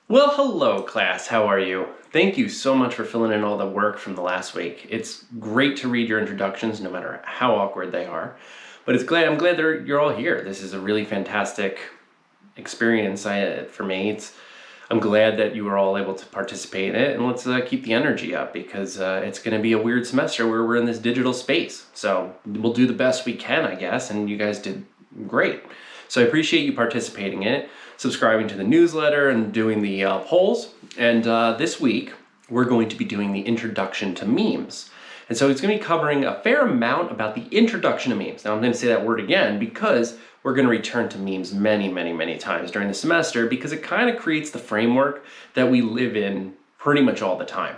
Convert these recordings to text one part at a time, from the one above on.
Well, hello class, how are you? Thank you so much for filling in all the work from the last week. It's great to read your introductions, no matter how awkward they are. But I'm glad you're all here. This is a really fantastic experience for me. I'm glad that you were all able to participate in it, and let's keep the energy up because it's going to be a weird semester where we're in this digital space. So we'll do the best we can, I guess, and you guys did great. So I appreciate you participating in it, subscribing to the newsletter, and doing the polls. And this week, we're going to be doing the introduction to memes. And so it's going to be covering a fair amount about the introduction to memes. Now I'm going to say that word again because we're going to return to memes many times during the semester because it kind of creates the framework that we live in pretty much all the time.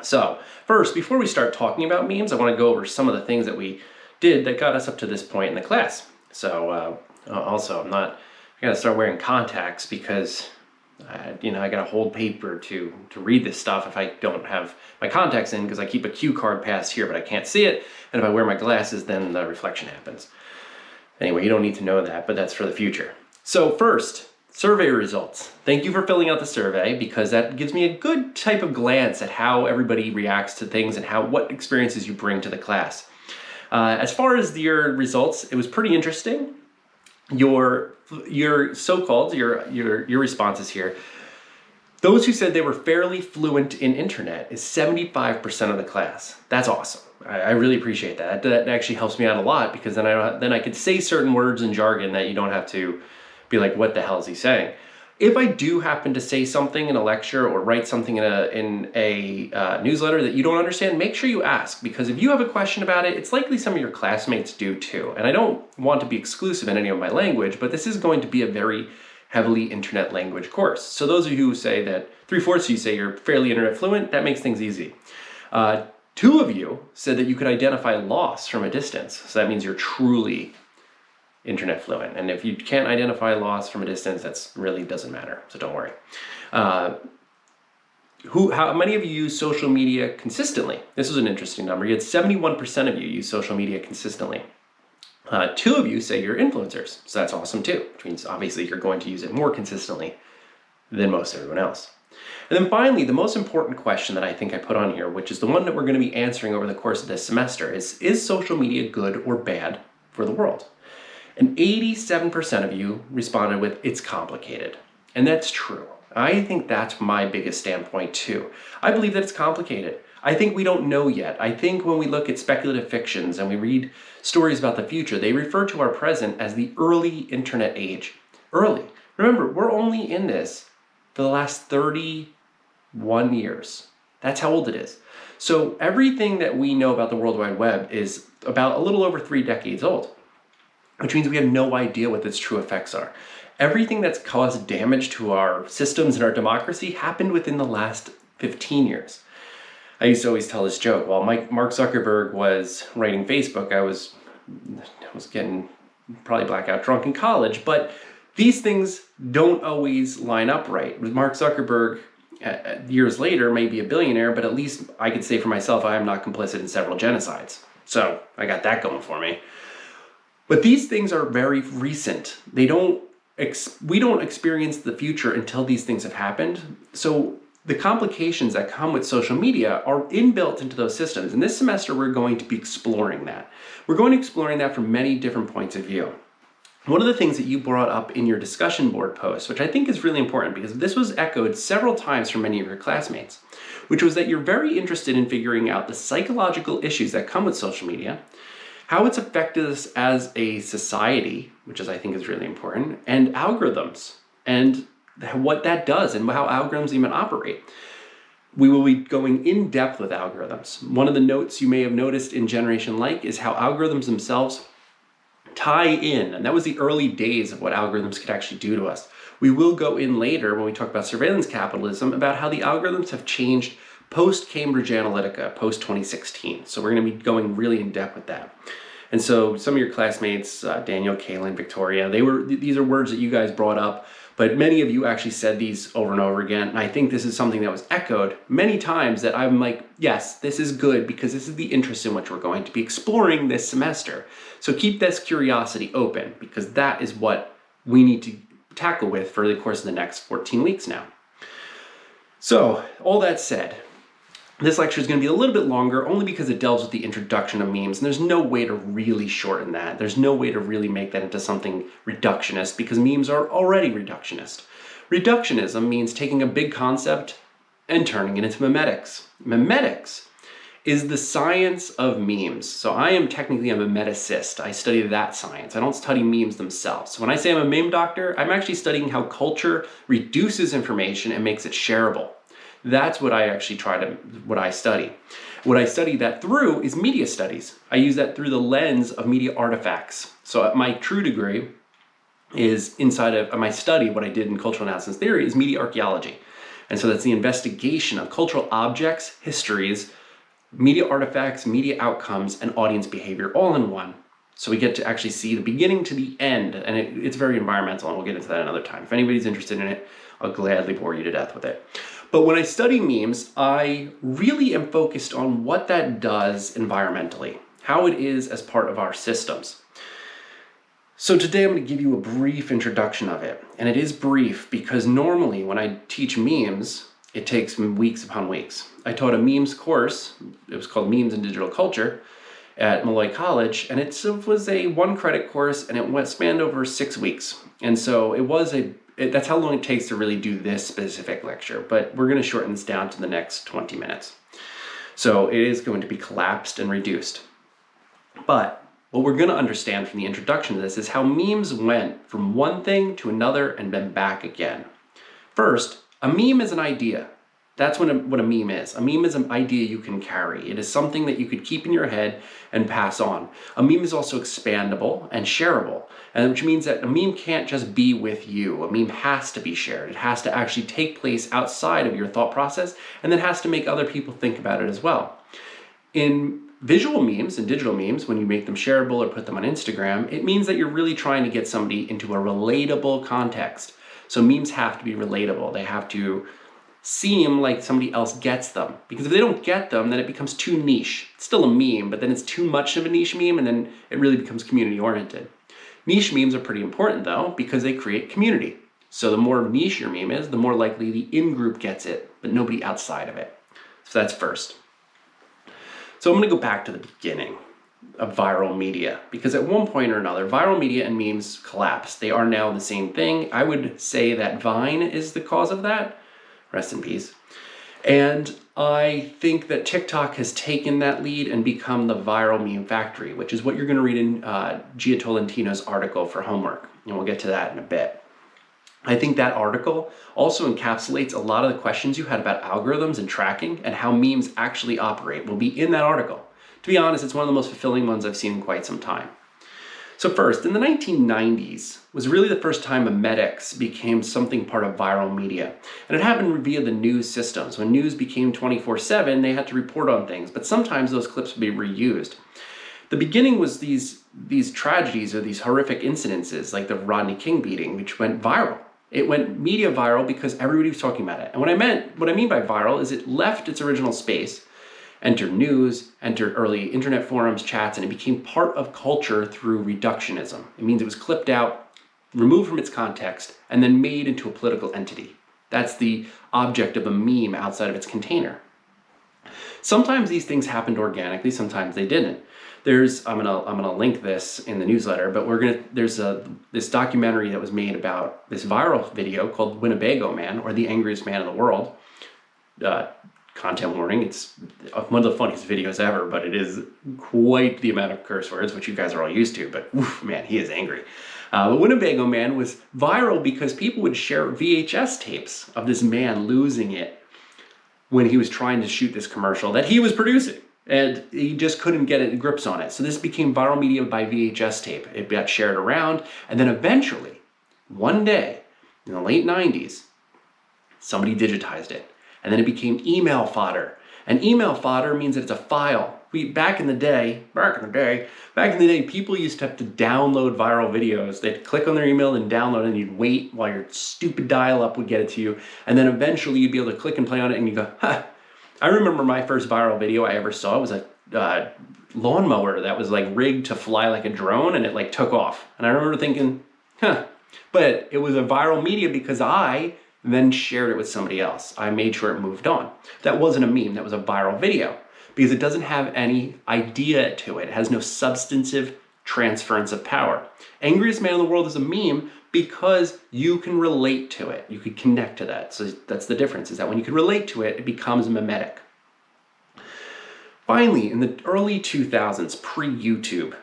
So first, before we start talking about memes, I want to go over some of the things that we did that got us up to this point in the class. So also, I gotta start wearing contacts because I gotta hold paper to read this stuff if I don't have my contacts in because I keep a cue card past here, but I can't see it. And if I wear my glasses, then the reflection happens. Anyway, you don't need to know that, but that's for the future. So first, survey results. Thank you for filling out the survey because that gives me a good type of glance at how everybody reacts to things and what experiences you bring to the class. As far as your results, it was pretty interesting. Your so-called your responses here. Those who said they were fairly fluent in internet is 75% of the class. That's awesome. I really appreciate that. That actually helps me out a lot because then I could say certain words and jargon that you don't have to be like, what the hell is he saying? If I do happen to say something in a lecture or write something in a newsletter that you don't understand, make sure you ask, because if you have a question about it, it's likely some of your classmates do too. And I don't want to be exclusive in any of my language, but this is going to be a very heavily internet language course. So those of you who say that 3/4 of you say you're fairly internet fluent, that makes things easy. 2 of you said that you could identify loss from a distance. So that means you're truly internet fluent. And if you can't identify loss from a distance, that really doesn't matter. So don't worry. How many of you use social media consistently? This is an interesting number. You had 71% of you use social media consistently. 2 of you say you're influencers. So that's awesome too, which means obviously you're going to use it more consistently than most everyone else. And then finally, the most important question that I think I put on here, which is the one that we're going to be answering over the course of this semester, is social media good or bad for the world? And 87% of you responded with, it's complicated. And that's true. I think that's my biggest standpoint too. I believe that it's complicated. I think we don't know yet. I think when we look at speculative fictions and we read stories about the future, they refer to our present as the early internet age. Early. Remember, we're only in this for the last 31 years. That's how old it is. So everything that we know about the World Wide Web is about a little over 3 decades old, which means we have no idea what its true effects are. Everything that's caused damage to our systems and our democracy happened within the last 15 years. I used to always tell this joke. While Mark Zuckerberg was writing Facebook, I was getting probably blackout drunk in college, but these things don't always line up right. With Mark Zuckerberg, years later, may be a billionaire, but at least I could say for myself, I am not complicit in several genocides. So I got that going for me. But these things are very recent. We don't experience the future until these things have happened. So the complications that come with social media are inbuilt into those systems. And this semester, we're going to be exploring that. We're going to be exploring that from many different points of view. One of the things that you brought up in your discussion board post, which I think is really important because this was echoed several times from many of your classmates, which was that you're very interested in figuring out the psychological issues that come with social media, how it's affected us as a society, which I think is really important, and algorithms, and what that does and how algorithms even operate. We will be going in depth with algorithms. One of the notes you may have noticed in Generation Like is how algorithms themselves tie in, and that was the early days of what algorithms could actually do to us. We will go in later when we talk about surveillance capitalism about how the algorithms have changed post-Cambridge Analytica, post-2016. So we're going to be going really in depth with that. And so some of your classmates, Daniel, Kaylin, Victoria, these are words that you guys brought up, but many of you actually said these over and over again. And I think this is something that was echoed many times that I'm like, yes, this is good because this is the interest in which we're going to be exploring this semester. So keep this curiosity open because that is what we need to tackle with for the course of the next 14 weeks now. So, all that said, this lecture is going to be a little bit longer only because it delves with the introduction of memes, and there's no way to really shorten that. There's no way to really make that into something reductionist because memes are already reductionist. Reductionism means taking a big concept and turning it into memetics. Memetics is the science of memes. So I am technically a memeticist. I study that science. I don't study memes themselves. So when I say I'm a meme doctor, I'm actually studying how culture reduces information and makes it shareable. That's what I actually what I study. What I study that through is media studies. I use that through the lens of media artifacts. So my true degree is inside of my study, what I did in cultural analysis theory is media archaeology. And so that's the investigation of cultural objects, histories, media artifacts, media outcomes, and audience behavior all in one. So we get to actually see the beginning to the end, and it's very environmental, and we'll get into that another time. If anybody's interested in it, I'll gladly bore you to death with it. But when I study memes, I really am focused on what that does environmentally, how it is as part of our systems. So today I'm going to give you a brief introduction of it, and it is brief because normally when I teach memes, it takes weeks upon weeks. I taught a memes course, it was called Memes and Digital Culture, at Malloy College, and it was a 1-credit course, and it spanned over 6 weeks. And so that's how long it takes to really do this specific lecture, but we're going to shorten this down to the next 20 minutes. So it is going to be collapsed and reduced. But what we're going to understand from the introduction to this is how memes went from one thing to another and then back again. First, a meme is an idea. That's what a meme is. A meme is an idea you can carry. It is something that you could keep in your head and pass on. A meme is also expandable and shareable, which means that a meme can't just be with you. A meme has to be shared. It has to actually take place outside of your thought process and then has to make other people think about it as well. In visual memes and digital memes, when you make them shareable or put them on Instagram, it means that you're really trying to get somebody into a relatable context. So memes have to be relatable. They have to seem like somebody else gets them. Because if they don't get them, then it becomes too niche. It's still a meme, but then it's too much of a niche meme, and then it really becomes community-oriented. Niche memes are pretty important, though, because they create community. So the more niche your meme is, the more likely the in-group gets it, but nobody outside of it. So that's first. So I'm going to go back to the beginning of viral media, because at one point or another, viral media and memes collapsed. They are now the same thing. I would say that Vine is the cause of that. Rest in peace. And I think that TikTok has taken that lead and become the viral meme factory, which is what you're going to read in Gia Tolentino's article for homework. And we'll get to that in a bit. I think that article also encapsulates a lot of the questions you had about algorithms and tracking and how memes actually operate will be in that article. To be honest, it's one of the most fulfilling ones I've seen in quite some time. So first, in the 1990s was really the first time memetics became something part of viral media. And it happened via the news systems. When news became 24/7, they had to report on things, but sometimes those clips would be reused. The beginning was these tragedies or these horrific incidences like the Rodney King beating, which went viral. It went media viral because everybody was talking about it. And what I mean by viral is it left its original space, entered news, entered early internet forums, chats, and it became part of culture through reductionism. It means it was clipped out, removed from its context, and then made into a political entity. That's the object of a meme outside of its container. Sometimes these things happened organically, sometimes they didn't. I'm gonna link this in the newsletter, but there's this documentary that was made about this viral video called Winnebago Man, or The Angriest Man in the World. Content warning, it's one of the funniest videos ever, but it is quite the amount of curse words, which you guys are all used to, but oof, man, he is angry. The Winnebago Man was viral because people would share VHS tapes of this man losing it when he was trying to shoot this commercial that he was producing, and he just couldn't get grips on it. So this became viral media by VHS tape. It got shared around, and then eventually, one day, in the late 90s, somebody digitized it. And then it became email fodder. And email fodder means that it's a file. Back in the day, people used to have to download viral videos. They'd click on their email and download it, and you'd wait while your stupid dial-up would get it to you. And then eventually you'd be able to click and play on it, and you go, huh. I remember my first viral video I ever saw was a lawnmower that was like rigged to fly like a drone, and it like took off. And I remember thinking, huh. But it was a viral media because I then shared it with somebody else. I made sure it moved on. That wasn't a meme, that was a viral video because it doesn't have any idea to it. It has no substantive transference of power. Angriest man in the world is a meme because you can relate to it. You could connect to that. So that's the difference, is that when you can relate to it, it becomes mimetic. Finally, in the early 2000s, pre-YouTube,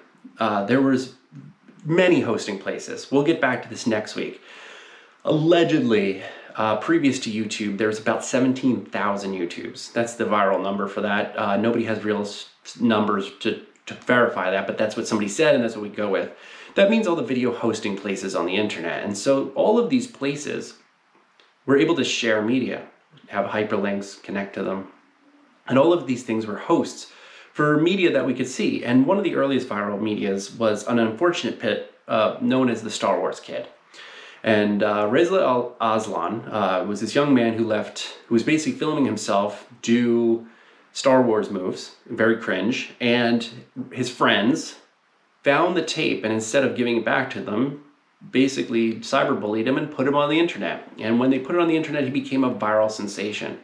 there was many hosting places. We'll get back to this next week. Allegedly, previous to YouTube, there was about 17,000 YouTubes. That's the viral number for that. Nobody has real numbers to verify that, but that's what somebody said and that's what we go with. That means all the video hosting places on the internet. And so all of these places were able to share media, have hyperlinks, connect to them. And all of these things were hosts for media that we could see. And one of the earliest viral medias was an unfortunate pit known as the Star Wars Kid. And Reza Aslan was this young man who was basically filming himself do Star Wars moves, very cringe, and his friends found the tape and instead of giving it back to them, basically cyberbullied him and put him on the internet. And when they put it on the internet, he became a viral sensation.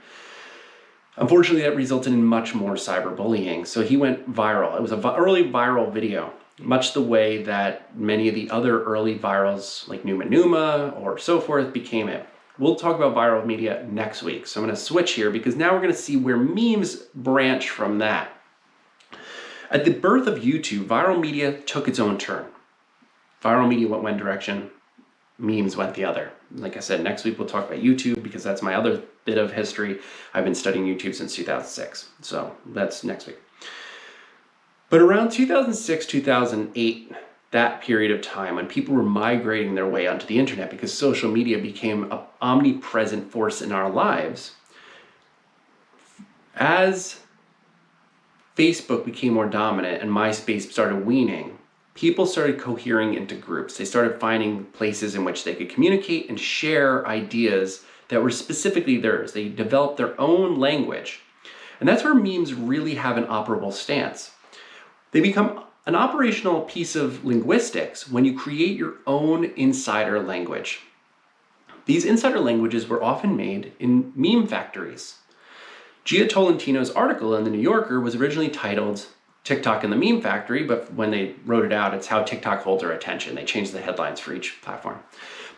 Unfortunately, that resulted in much more cyberbullying. So he went viral. It was an early viral video, much the way that many of the other early virals like Numa Numa or so forth became it. We'll talk about viral media next week. So I'm going to switch here because now we're going to see where memes branch from that. At the birth of YouTube, viral media took its own turn. Viral media went one direction, memes went the other. Like I said, next week we'll talk about YouTube because that's my other bit of history. I've been studying YouTube since 2006, so that's next week. But around 2006, 2008, that period of time when people were migrating their way onto the internet because social media became an omnipresent force in our lives, as Facebook became more dominant and MySpace started weaning, people started cohering into groups. They started finding places in which they could communicate and share ideas that were specifically theirs. They developed their own language. And that's where memes really have an operable stance. They become an operational piece of linguistics when you create your own insider language. These insider languages were often made in meme factories. Gia Tolentino's article in The New Yorker was originally titled TikTok and the Meme Factory, but when they wrote it out, it's how TikTok holds our attention. They changed the headlines for each platform.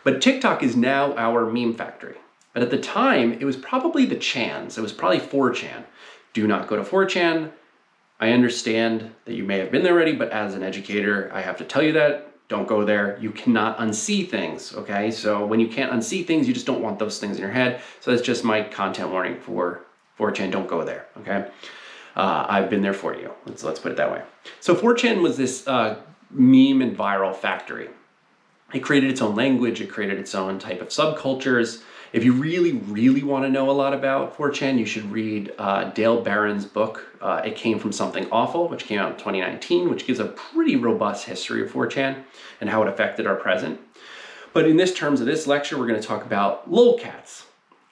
But TikTok is now our meme factory. But at the time, it was probably the Chans. It was probably 4chan. Do not go to 4chan. I understand that you may have been there already, but as an educator, I have to tell you that. Don't go there. You cannot unsee things, okay? So when you can't unsee things, you just don't want those things in your head. So that's just my content warning for 4chan. Don't go there, okay? I've been there for you. Let's put it that way. So 4chan was this meme and viral factory. It created its own language. It created its own type of subcultures. If you really, really want to know a lot about 4chan, you should read Dale Barron's book, It Came From Something Awful, which came out in 2019, which gives a pretty robust history of 4chan and how it affected our present. But in terms of this lecture, we're going to talk about lolcats.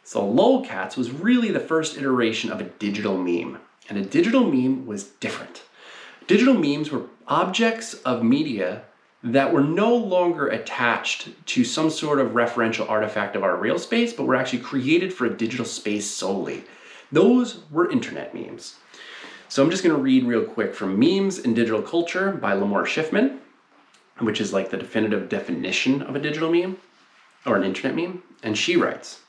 So lolcats was really the first iteration of a digital meme. And a digital meme was different. Digital memes were objects of media that were no longer attached to some sort of referential artifact of our real space, but were actually created for a digital space solely. Those were internet memes. So I'm just going to read real quick from Memes in Digital Culture by Lamore Schiffman, which is like the definitive definition of a digital meme or an internet meme. And she writes,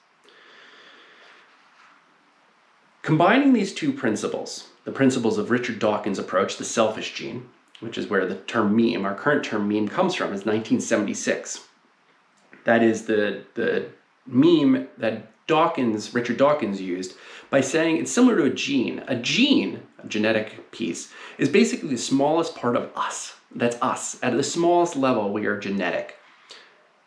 combining these two principles, the principles of Richard Dawkins' approach, the selfish gene, which is where the term meme, our current term meme comes from, is 1976. That is the meme that Richard Dawkins used by saying it's similar to a gene. A gene, a genetic piece, is basically the smallest part of us. That's us. At the smallest level, we are genetic.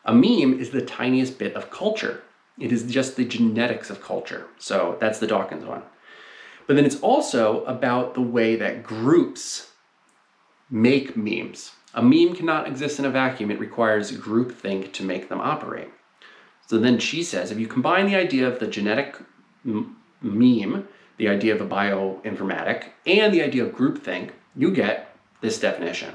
A meme is the tiniest bit of culture. It is just the genetics of culture. So that's the Dawkins one. But then it's also about the way that groups make memes. A meme cannot exist in a vacuum. It requires groupthink to make them operate. So then she says, if you combine the idea of the genetic meme, the idea of a bioinformatic, and the idea of groupthink, you get this definition.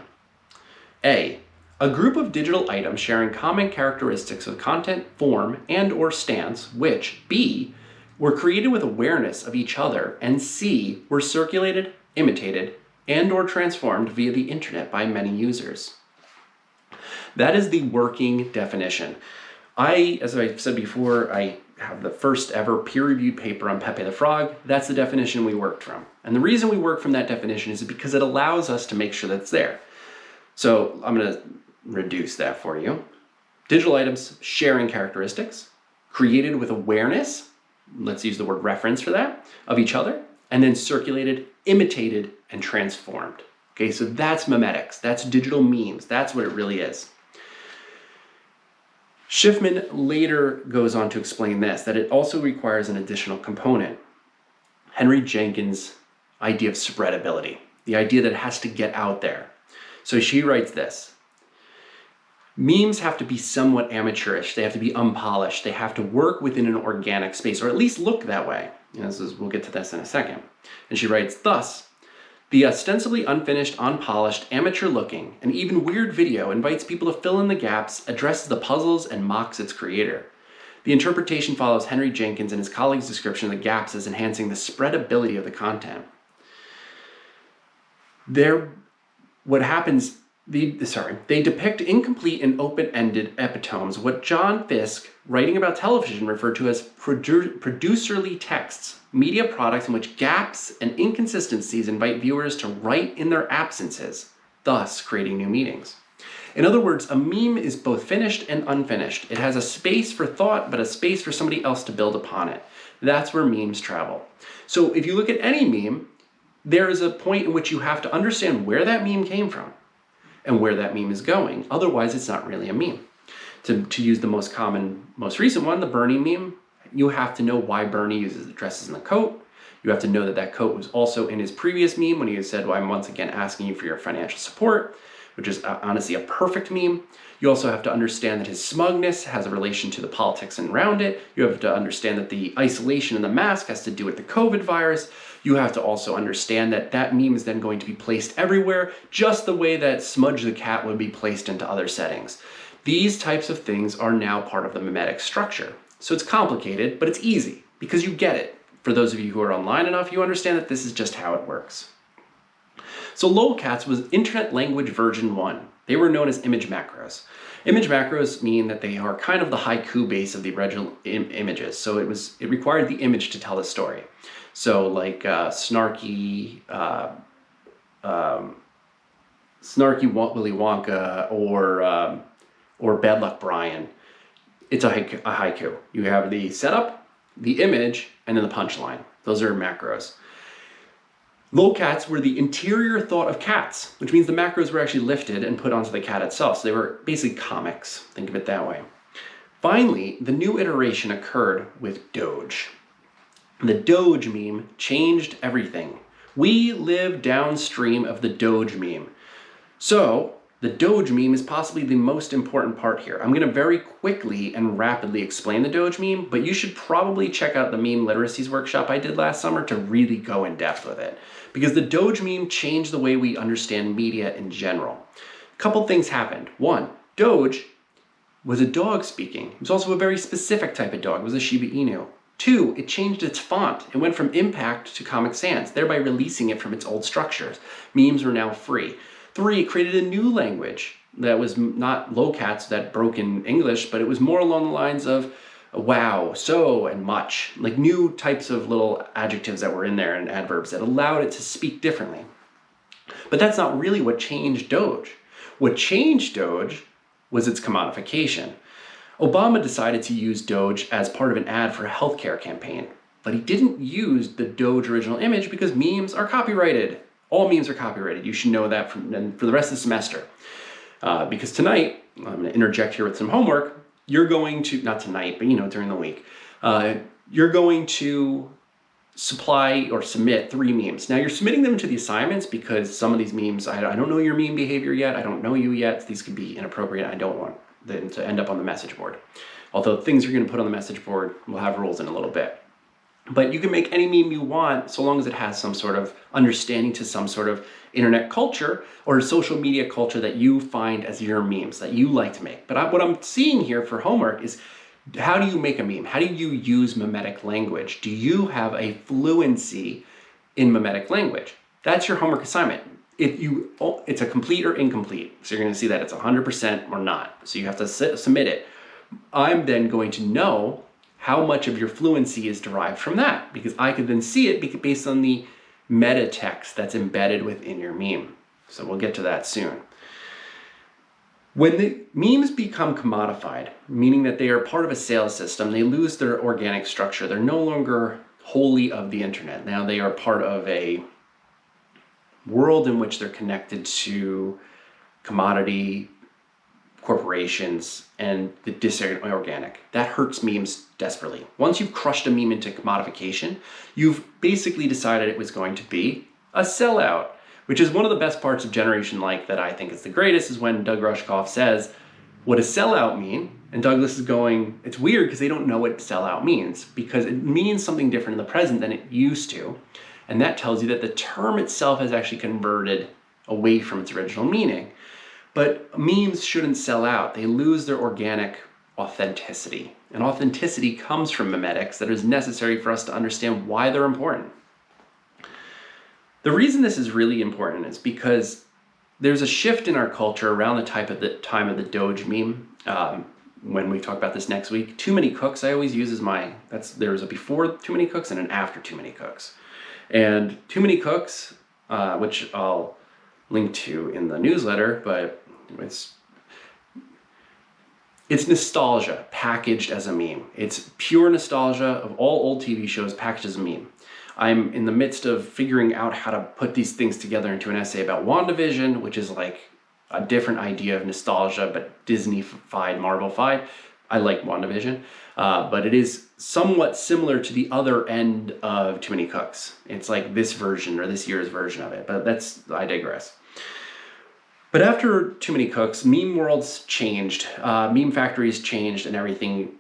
A A group of digital items sharing common characteristics of content, form, and or stance, which B, were created with awareness of each other, and C, were circulated, imitated, and or transformed via the internet by many users. That is the working definition. As I said before, I have the first ever peer-reviewed paper on Pepe the Frog. That's the definition we worked from. And the reason we work from that definition is because it allows us to make sure that it's there. So I'm going to reduce that for you. Digital items sharing characteristics, created with awareness, let's use the word reference for that, of each other, and then circulated, imitated, and transformed. Okay, so that's memetics, that's digital memes, that's what it really is. Schiffman later goes on to explain this, that it also requires an additional component. Henry Jenkins' idea of spreadability, the idea that it has to get out there. So she writes this: memes have to be somewhat amateurish, they have to be unpolished, they have to work within an organic space, or at least look that way. We'll get to this in a second. And she writes, thus, the ostensibly unfinished, unpolished, amateur-looking, and even weird video invites people to fill in the gaps, addresses the puzzles, and mocks its creator. The interpretation follows Henry Jenkins and his colleagues' description of the gaps as enhancing the spreadability of the content. They depict incomplete and open-ended epitomes, what John Fiske, writing about television, referred to as producerly texts, media products in which gaps and inconsistencies invite viewers to write in their absences, thus creating new meanings. In other words, a meme is both finished and unfinished. It has a space for thought, but a space for somebody else to build upon it. That's where memes travel. So if you look at any meme, there is a point in which you have to understand where that meme came from and where that meme is going. Otherwise, it's not really a meme. To use the most common, most recent one, the Bernie meme, you have to know why Bernie uses the dresses in the coat. You have to know that that coat was also in his previous meme when he said, well, I'm once again asking you for your financial support, which is honestly a perfect meme. You also have to understand that his smugness has a relation to the politics around it. You have to understand that the isolation and the mask has to do with the COVID virus. You have to also understand that that meme is then going to be placed everywhere, just the way that Smudge the Cat would be placed into other settings. These types of things are now part of the memetic structure. So it's complicated, but it's easy because you get it. For those of you who are online enough, you understand that this is just how it works. So lolcats was Internet Language version 1. They were known as image macros. Image macros mean that they are kind of the haiku base of the original images. So it required the image to tell the story. So like snarky Willy Wonka or Bad Luck Brian. It's a haiku. You have the setup, the image, and then the punchline. Those are macros. Lolcats were the interior thought of cats, which means the macros were actually lifted and put onto the cat itself. So they were basically comics. Think of it that way. Finally, the new iteration occurred with Doge. The Doge meme changed everything. We live downstream of the Doge meme. So the Doge meme is possibly the most important part here. I'm going to very quickly and rapidly explain the Doge meme, but you should probably check out the meme literacies workshop I did last summer to really go in depth with it. Because the Doge meme changed the way we understand media in general. A couple things happened. One, Doge was a dog speaking. It was also a very specific type of dog. It was a Shiba Inu. Two, it changed its font. It went from Impact to Comic Sans, thereby releasing it from its old structures. Memes were now free. Three, it created a new language that was not lolcats that broke in English, but it was more along the lines of wow, so, and much. Like new types of little adjectives that were in there and adverbs that allowed it to speak differently. But that's not really what changed Doge. What changed Doge was its commodification. Obama decided to use Doge as part of an ad for a healthcare campaign, but he didn't use the Doge original image because memes are copyrighted. All memes are copyrighted. You should know that for the rest of the semester. Because tonight, I'm going to interject here with some homework. You're going to, not tonight, but during the week, you're going to supply or submit 3 memes. Now you're submitting them to the assignments because some of these memes, I don't know your meme behavior yet. I don't know you yet. These could be inappropriate. I don't want them to end up on the message board. Although things you're going to put on the message board will have rules in a little bit. But you can make any meme you want so long as it has some sort of understanding to some sort of internet culture or social media culture that you find as your memes that you like to make. But what I'm seeing here for homework is, how do you make a meme? How do you use mimetic language? Do you have a fluency in mimetic language? That's your homework assignment. It's a complete or incomplete. So you're going to see that it's 100% or not. So you have to submit it. I'm then going to know how much of your fluency is derived from that, because I could then see it based on the meta text that's embedded within your meme. So we'll get to that soon. When the memes become commodified, meaning that they are part of a sales system, they lose their organic structure. They're no longer wholly of the internet. Now they are part of a world in which they're connected to commodity corporations and the disorganic. That hurts memes desperately. Once you've crushed a meme into commodification, you've basically decided it was going to be a sellout, which is one of the best parts of Generation Like that I think is the greatest, is when Doug Rushkoff says, what does sellout mean? And Douglas is going, it's weird because they don't know what sellout means, because it means something different in the present than it used to. And that tells you that the term itself has actually converted away from its original meaning. But memes shouldn't sell out. They lose their organic authenticity. And authenticity comes from memetics that is necessary for us to understand why they're important. The reason this is really important is because there's a shift in our culture around the time of the Doge meme. When we talk about this next week, too many cooks I always use as there's a before too many cooks and an after too many cooks. And too many cooks, which I'll link to in the newsletter, but it's nostalgia packaged as a meme. It's pure nostalgia of all old TV shows packaged as a meme. I'm in the midst of figuring out how to put these things together into an essay about WandaVision, which is like a different idea of nostalgia, but Disney-fied, Marvel-fied. I like WandaVision, but it is somewhat similar to the other end of Too Many Cooks. It's like this version or this year's version of it, but I digress. But after Too Many Cooks, meme worlds changed, meme factories changed, and everything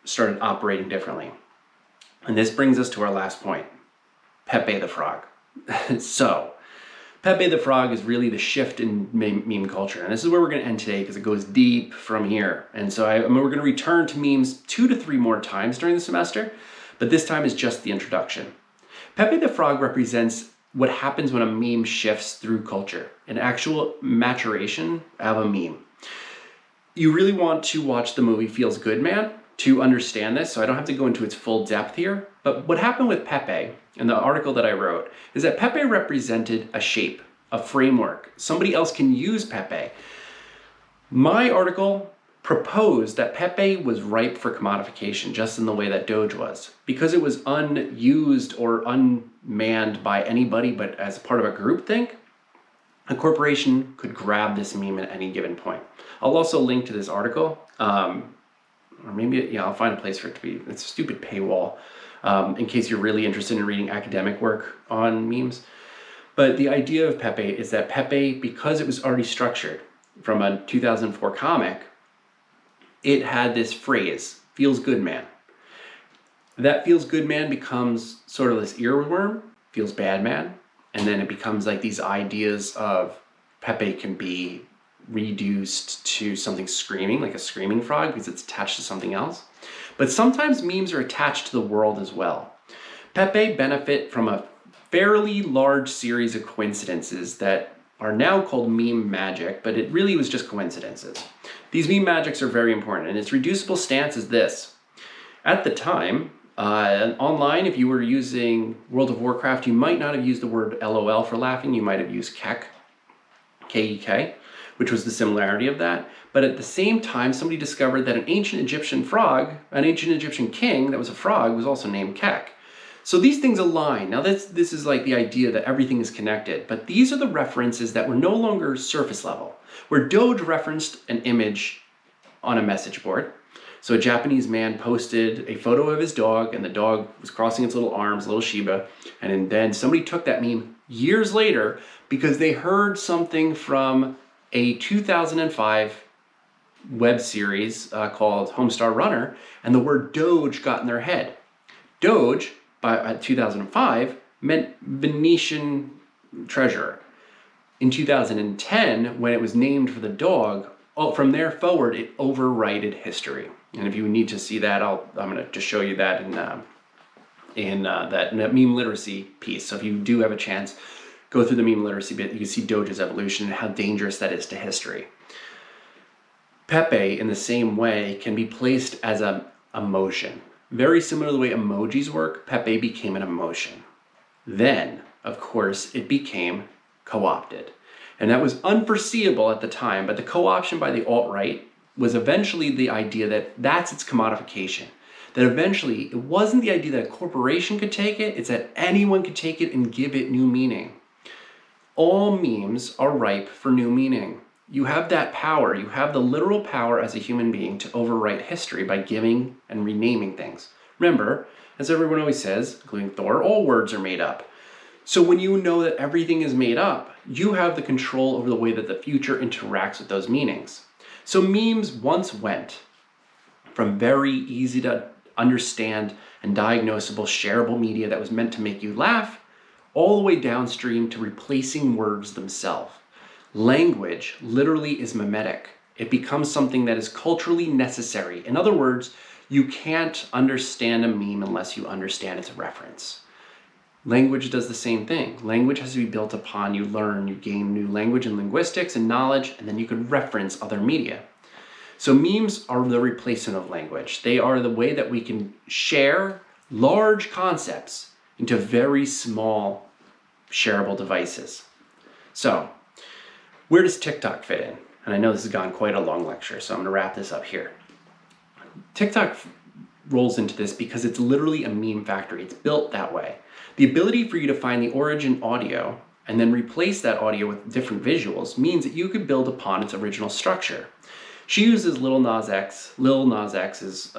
started operating differently. And this brings us to our last point, Pepe the Frog. So, Pepe the Frog is really the shift in meme culture. And this is where we're going to end today because it goes deep from here. And so we're going to return to memes 2 to 3 more times during the semester, but this time is just the introduction. Pepe the Frog represents what happens when a meme shifts through culture, an actual maturation of a meme. You really want to watch the movie Feels Good Man to understand this, so I don't have to go into its full depth here. But what happened with Pepe, in the article that I wrote, is that Pepe represented a shape, a framework. Somebody else can use Pepe. My article proposed that Pepe was ripe for commodification, just in the way that Doge was. Because it was unused or unmanned by anybody but as part of a groupthink, a corporation could grab this meme at any given point. I'll also link to this article, or maybe, I'll find a place for it to be. It's a stupid paywall, in case you're really interested in reading academic work on memes. But the idea of Pepe is that Pepe, because it was already structured from a 2004 comic, it had this phrase, feels good man. That feels good man becomes sort of this earworm, feels bad man, and then it becomes like these ideas of Pepe can be reduced to something screaming, like a screaming frog, because it's attached to something else. But sometimes memes are attached to the world as well. Pepe benefit from a fairly large series of coincidences that are now called meme magic, but it really was just coincidences. These meme magics are very important, and its reducible stance is this. At the time, online, if you were using World of Warcraft, you might not have used the word LOL for laughing, you might have used Kek, K-E-K, which was the similarity of that. But at the same time, somebody discovered that an ancient Egyptian king that was a frog was also named Kek. So these things align. Now this is like the idea that everything is connected, but these are the references that were no longer surface level. Where Doge referenced an image on a message board. So a Japanese man posted a photo of his dog, and the dog was crossing its little arms, little Shiba, and then somebody took that meme years later because they heard something from a 2005 web series called Homestar Runner, and the word Doge got in their head. Doge, 2005 meant Venetian treasure. In 2010, when it was named for the dog, from there forward, it overrided history. And if you need to see that, I'm going to just show you that in that meme literacy piece. So if you do have a chance, go through the meme literacy bit. You can see Doge's evolution and how dangerous that is to history. Pepe, in the same way, can be placed as an emotion. Very similar to the way emojis work, Pepe became an emotion. Then, of course, it became co-opted. And that was unforeseeable at the time, but the co-option by the alt-right was eventually the idea that that's its commodification. That eventually, it wasn't the idea that a corporation could take it, it's that anyone could take it and give it new meaning. All memes are ripe for new meaning. You have that power, you have the literal power as a human being to overwrite history by giving and renaming things. Remember, as everyone always says, including Thor, all words are made up. So when you know that everything is made up, you have the control over the way that the future interacts with those meanings. So memes once went from very easy to understand and diagnosable, shareable media that was meant to make you laugh, all the way downstream to replacing words themselves. Language literally is mimetic. It becomes something that is culturally necessary. In other words, you can't understand a meme unless you understand its reference. Language does the same thing. Language has to be built upon, you learn, you gain new language and linguistics and knowledge, and then you can reference other media. So memes are the replacement of language. They are the way that we can share large concepts into very small shareable devices. So, where does TikTok fit in? And I know this has gone quite a long lecture, so I'm gonna wrap this up here. TikTok rolls into this because it's literally a meme factory. It's built that way. The ability for you to find the origin audio and then replace that audio with different visuals means that you could build upon its original structure. She uses Lil Nas X. Lil Nas X's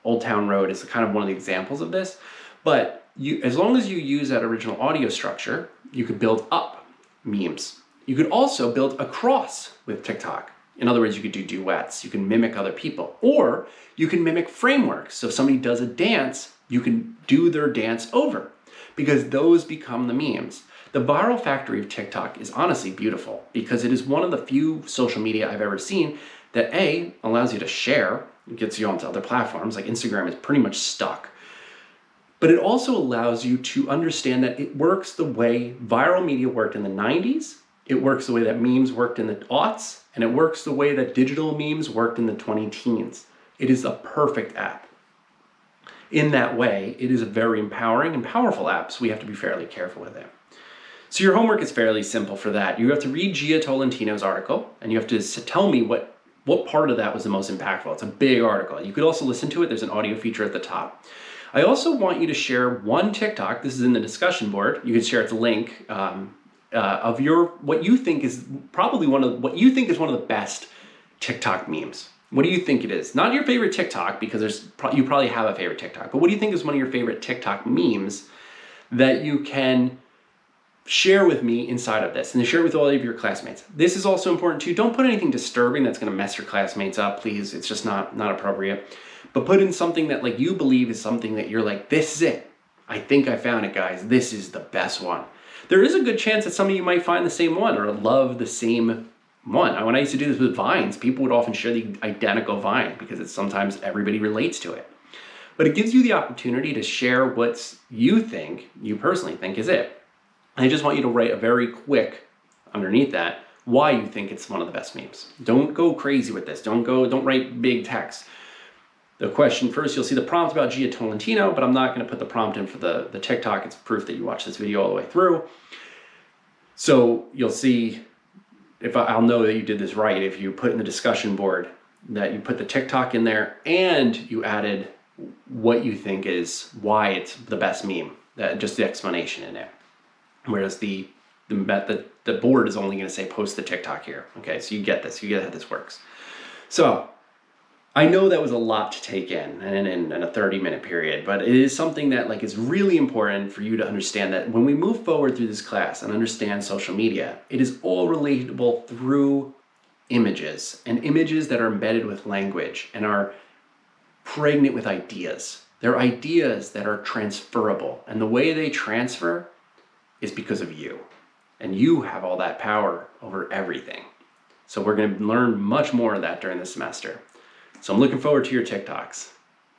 Old Town Road is kind of one of the examples of this. But as long as you use that original audio structure, you could build up memes. You could also build across with TikTok. In other words, you could do duets, you can mimic other people, or you can mimic frameworks. So if somebody does a dance, you can do their dance over, because those become the memes. The viral factory of TikTok is honestly beautiful because it is one of the few social media I've ever seen that A, allows you to share, it gets you onto other platforms, like Instagram is pretty much stuck. But it also allows you to understand that it works the way viral media worked in the 90s, it works the way that memes worked in the aughts, and it works the way that digital memes worked in the 2010s. It is a perfect app. In that way, it is a very empowering and powerful app, so we have to be fairly careful with it. So your homework is fairly simple for that. You have to read Gia Tolentino's article, and you have to tell me what part of that was the most impactful. It's a big article. You could also listen to it. There's an audio feature at the top. I also want you to share one TikTok. This is in the discussion board. You can share its link of what you think is one of the best TikTok memes. What do you think it is? Not your favorite TikTok, because you probably have a favorite TikTok, but what do you think is one of your favorite TikTok memes that you can share with me inside of this, and then share it with all of your classmates. This is also important too. Don't put anything disturbing that's going to mess your classmates up, please. It's just not appropriate. But put in something that like you believe is something that you're like, this is it. I think I found it, guys. This is the best one. There is a good chance that some of you might find the same one or love the same one. When I used to do this with Vines, people would often share the identical Vine because it's sometimes everybody relates to it. But it gives you the opportunity to share what you personally think is it. I just want you to write a very quick, underneath that, why you think it's one of the best memes. Don't go crazy with this. Don't write big text. The question first, you'll see the prompt about Gia Tolentino, but I'm not going to put the prompt in for the TikTok. It's proof that you watched this video all the way through. So you'll see, I'll know that you did this right if you put in the discussion board that you put the TikTok in there and you added what you think is why it's the best meme, just the explanation in it. Whereas the board is only going to say post the TikTok here. Okay, so you get this. You get how this works. So I know that was a lot to take in a 30-minute period, but it is something that is really important for you to understand that when we move forward through this class and understand social media, it is all relatable through images, and images that are embedded with language and are pregnant with ideas. They're ideas that are transferable, and the way they transfer is because of you. And you have all that power over everything. So we're going to learn much more of that during the semester. So I'm looking forward to your TikToks.